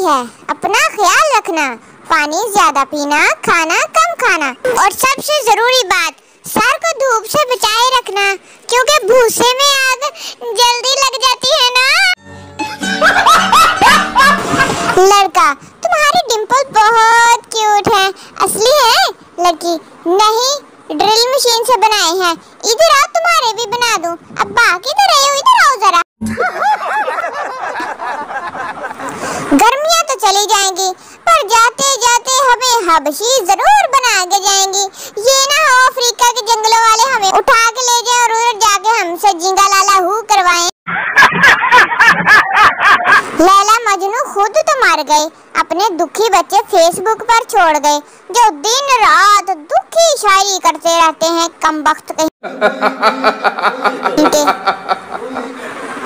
है, अपना ख्याल रखना, पानी ज्यादा पीना, खाना कम खाना और सबसे जरूरी बात, सर को धूप से बचाए रखना क्योंकि भूसे में आग जल्दी लग जाती है ना। लड़का, तुम्हारी डिंपल बहुत क्यूट है, असली है? लड़की, नहीं, ड्रिल मशीन से बनाए हैं। इधर आओ, तुम्हारे भी बना दूं। अब बाकी तो रहे हो, इधर आओ जरा। गर्मियां तो चली जाएंगी पर जाते जाते हमें हबशी जरूर बना के जाएंगी। ये ना हो अफ्रीका के जंगलों वाले हमें उठा के ले जाएं और उधर जाके हमसे जिंगा लाला हू करवाएं। लैला मजनू खुद तो मर गए, अपने दुखी बच्चे फेसबुक पर छोड़ गए जो दिन रात दुखी शायरी करते रहते हैं, कमबख्त कहीं।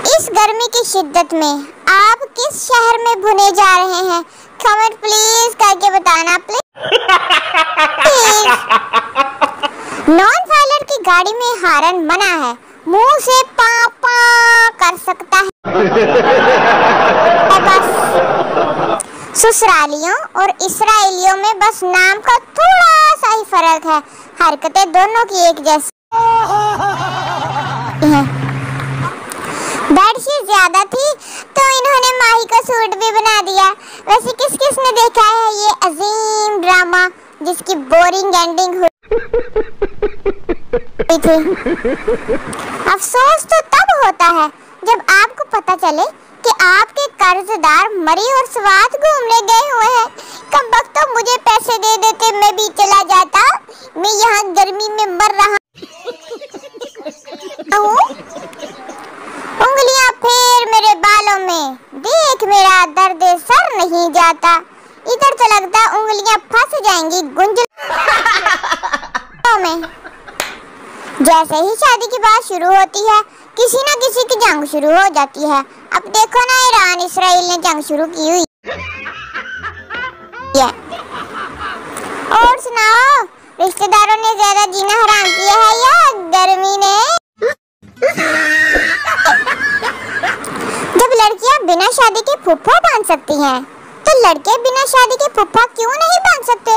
इस गर्मी की शिद्दत में आप किस शहर में भुने जा रहे हैं? कमेंट प्लीज करके बताना प्लीज। नॉन वायलर की गाड़ी में हॉर्न मना है, मुंह से पा पा कर सकता है। बस ससुरालियों और इसराइलियों में बस नाम का थोड़ा सा ही फर्क है, हरकतें दोनों की एक जैसी हैं। बेडशीट ज्यादा थी तो इन्होंने माही का सूट भी बना दिया। वैसे किस किस ने देखा है ये अजीम ड्रामा जिसकी बोरिंग एंडिंग हुई थी? अफसोस तो तब होता है जब आपको पता चले कि आपके कर्जदार मरी और स्वाद घूमने गए हुए हैं। कम वक्त तो मुझे पैसे दे देते, मैं भी चला जाता। मैं यहाँ गर्मी में मर रहा हूँ। उंगलियां फेर मेरे बालों में, देख मेरा दर्द सर नहीं जाता। इधर तो लगता उंगलियां फंस जाएंगी गुंजलों में। जैसे ही शादी की बात शुरू होती है किसी न किसी की जंग शुरू हो जाती है। अब देखो ना, ईरान इसराइल ने जंग शुरू की हुई है। और सुनाओ, रिश्तेदारों ने ज्यादा जीना हराम किया है या गर्मी ने? जब लड़कियां बिना शादी के फुफ्फा बन सकती हैं तो लड़के बिना शादी के फुफ्फा क्यों नहीं बन सकते?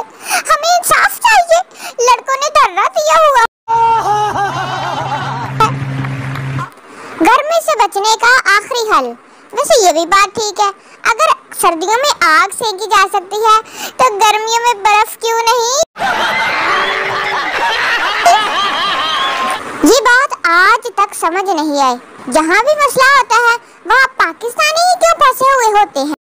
हमें इंसाफ चाहिए। लड़कों ने धर्रा दिया हुआ। गर्मी से बचने का आखिरी हल। वैसे ये भी बात ठीक है, अगर सर्दियों में आग सेकी जा सकती है तो गर्मियों में बर्फ क्यों नहीं? ये बात आज तक समझ नहीं आई। जहाँ भी मसला होता है वहाँ पाकिस्तानी ही क्यों फंसे हुए होते हैं?